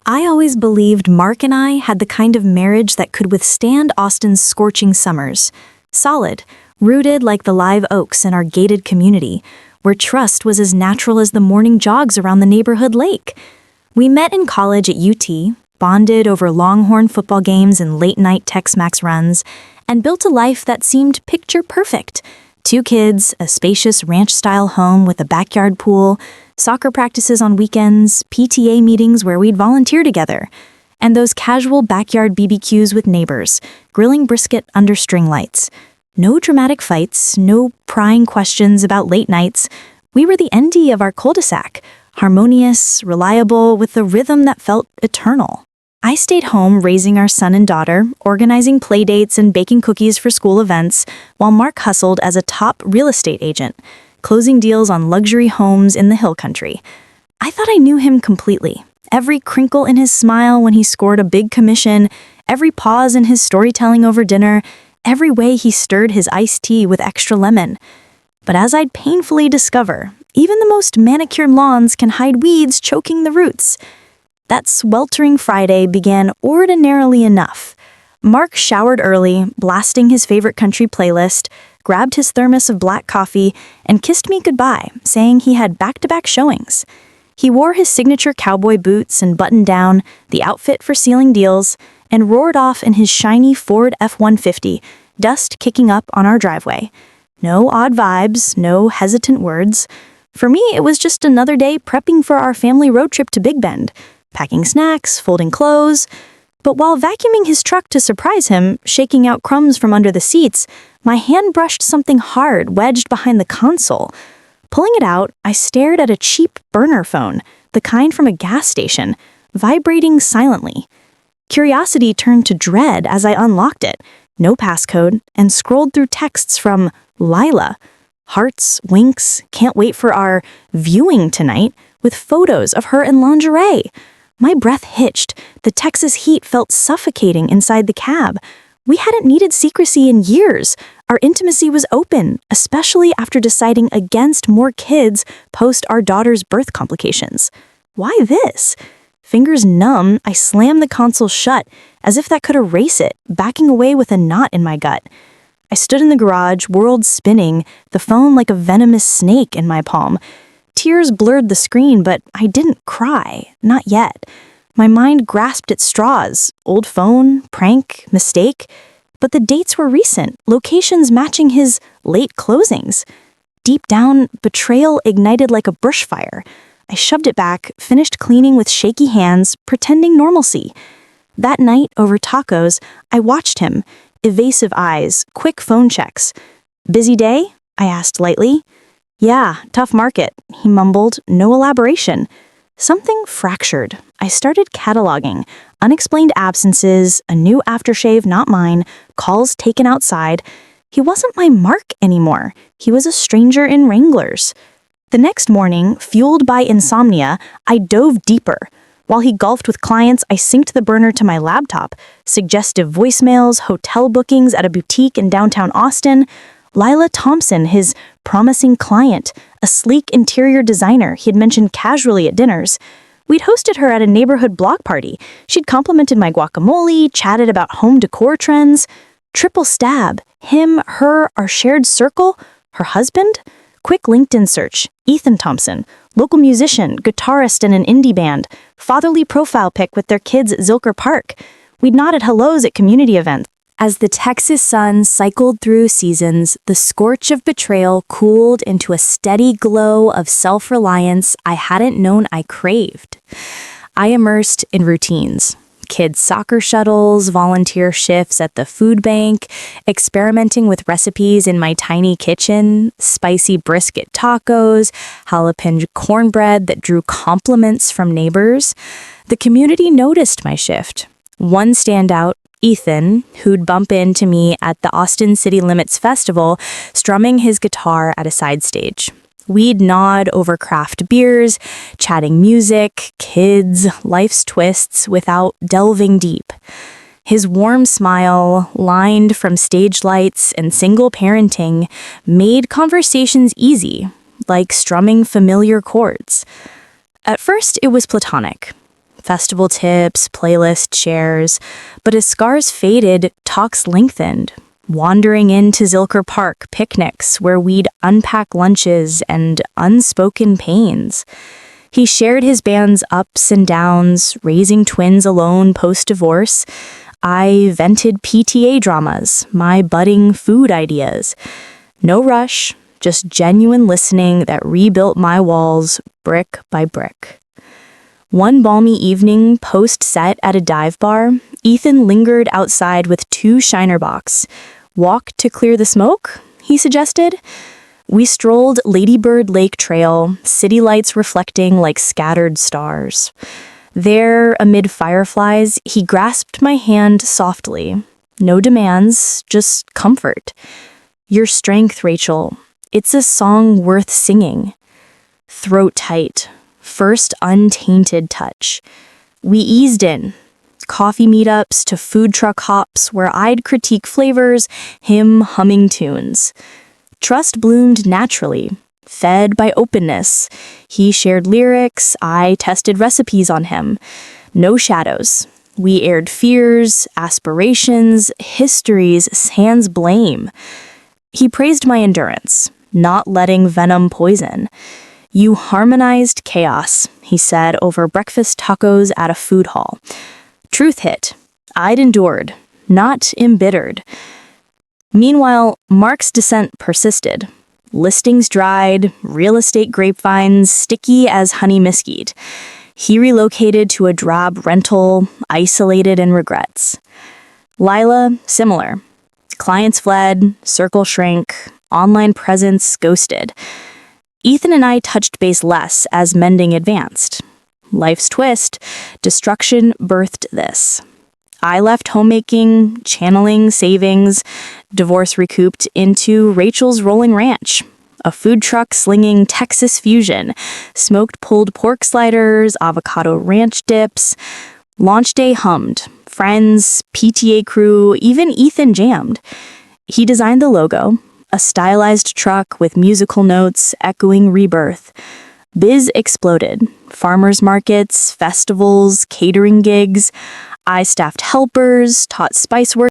I always believed Mark and I had the kind of marriage that could withstand Austin's scorching summers. Solid, rooted like the live oaks in our gated community, where trust was as natural as the morning jogs around the neighborhood lake. We met in college at UT, bonded over Longhorn football games and late-night Tex-Mex runs, and built a life that seemed picture-perfect. 2 kids, a spacious ranch-style home with a backyard pool, soccer practices on weekends, PTA meetings where we'd volunteer together, and those casual backyard BBQs with neighbors, grilling brisket under string lights. No dramatic fights, no prying questions about late nights. We were the ND of our cul-de-sac, harmonious, reliable, with a rhythm that felt eternal. I stayed home raising our son and daughter, organizing play dates and baking cookies for school events, while Mark hustled as a top real estate agent, closing deals on luxury homes in the hill country. I thought I knew him completely. Every crinkle in his smile when he scored a big commission, every pause in his storytelling over dinner, every way he stirred his iced tea with extra lemon. But as I'd painfully discover, even the most manicured lawns can hide weeds choking the roots. That sweltering Friday began ordinarily enough. Mark showered early, blasting his favorite country playlist, grabbed his thermos of black coffee, and kissed me goodbye, saying he had back-to-back showings. He wore his signature cowboy boots and buttoned down, the outfit for sealing deals, and roared off in his shiny Ford F-150, dust kicking up on our driveway. No odd vibes, no hesitant words. For me, it was just another day prepping for our family road trip to Big Bend, packing snacks, folding clothes. But while vacuuming his truck to surprise him, shaking out crumbs from under the seats, my hand brushed something hard wedged behind the console. Pulling it out, I stared at a cheap burner phone, the kind from a gas station, vibrating silently. Curiosity turned to dread as I unlocked it, no passcode, and scrolled through texts from Lila. Hearts, winks, can't wait for our viewing tonight, with photos of her in lingerie. My breath hitched. The Texas heat felt suffocating inside the cab. We hadn't needed secrecy in years. Our intimacy was open, especially after deciding against more kids post our daughter's birth complications. Why this? Fingers numb, I slammed the console shut, as if that could erase it, backing away with a knot in my gut. I stood in the garage, world spinning, the phone like a venomous snake in my palm. Tears blurred the screen, but I didn't cry, not yet. My mind grasped at straws, old phone, prank, mistake. But the dates were recent, locations matching his late closings. Deep down, betrayal ignited like a brushfire. I shoved it back, finished cleaning with shaky hands, pretending normalcy. That night, over tacos, I watched him, evasive eyes, quick phone checks. "Busy day?" I asked lightly. "Yeah, tough market," he mumbled, no elaboration. Something fractured. I started cataloging. Unexplained absences, a new aftershave not mine, calls taken outside. He wasn't my Mark anymore. He was a stranger in Wranglers. The next morning, fueled by insomnia, I dove deeper. While he golfed with clients, I synced the burner to my laptop. Suggestive voicemails, hotel bookings at a boutique in downtown Austin. Lila Thompson, his promising client, a sleek interior designer he had mentioned casually at dinners. We'd hosted her at a neighborhood block party. She'd complimented my guacamole, chatted about home decor trends. Triple stab. Him, her, our shared circle, her husband? Quick LinkedIn search. Ethan Thompson, local musician, guitarist in an indie band. Fatherly profile pic with their kids at Zilker Park. We'd nodded hellos at community events. As the Texas sun cycled through seasons, the scorch of betrayal cooled into a steady glow of self-reliance I hadn't known I craved. I immersed in routines. Kids' soccer shuttles, volunteer shifts at the food bank, experimenting with recipes in my tiny kitchen, spicy brisket tacos, jalapeno cornbread that drew compliments from neighbors. The community noticed my shift. One standout, Ethan, who'd bump into me at the Austin City Limits Festival, strumming his guitar at a side stage. We'd nod over craft beers, chatting music, kids, life's twists without delving deep. His warm smile, lined from stage lights and single parenting, made conversations easy, like strumming familiar chords. At first, it was platonic. festival tips, playlist shares. But as scars faded, talks lengthened. Wandering into Zilker Park picnics where we'd unpack lunches and unspoken pains. He shared his band's ups and downs, raising twins alone post-divorce. I vented PTA dramas, my budding food ideas. No rush, just genuine listening that rebuilt my walls brick by brick. One balmy evening, post-set at a dive bar, Ethan lingered outside with 2 Shiner Box. Walk to clear the smoke, he suggested. We strolled Ladybird Lake Trail, city lights reflecting like scattered stars. There, amid fireflies, he grasped my hand softly. No demands, just comfort. Your strength, Rachel. It's a song worth singing. Throat tight. First untainted touch. We eased in. Coffee meetups to food truck hops where I'd critique flavors, him humming tunes. Trust bloomed naturally, fed by openness. He shared lyrics, I tested recipes on him. No shadows. We aired fears, aspirations, histories, sans blame. He praised my endurance, not letting venom poison. You harmonized chaos, he said over breakfast tacos at a food hall. Truth hit. I'd endured, not embittered. Meanwhile, Mark's descent persisted. Listings dried, real estate grapevines sticky as honey mesquite. He relocated to a drab rental, isolated in regrets. Lila, similar. Clients fled, circle shrank, online presence ghosted. Ethan and I touched base less as mending advanced. Life's twist, destruction birthed this. I left homemaking, channeling savings, divorce recouped into Rachel's Rolling Ranch, a food truck slinging Texas fusion, smoked pulled pork sliders, avocado ranch dips. Launch day hummed, friends, PTA crew, even Ethan jammed. He designed the logo, a stylized truck with musical notes echoing rebirth. Biz exploded. Farmers markets, festivals, catering gigs. I staffed helpers, taught spice work.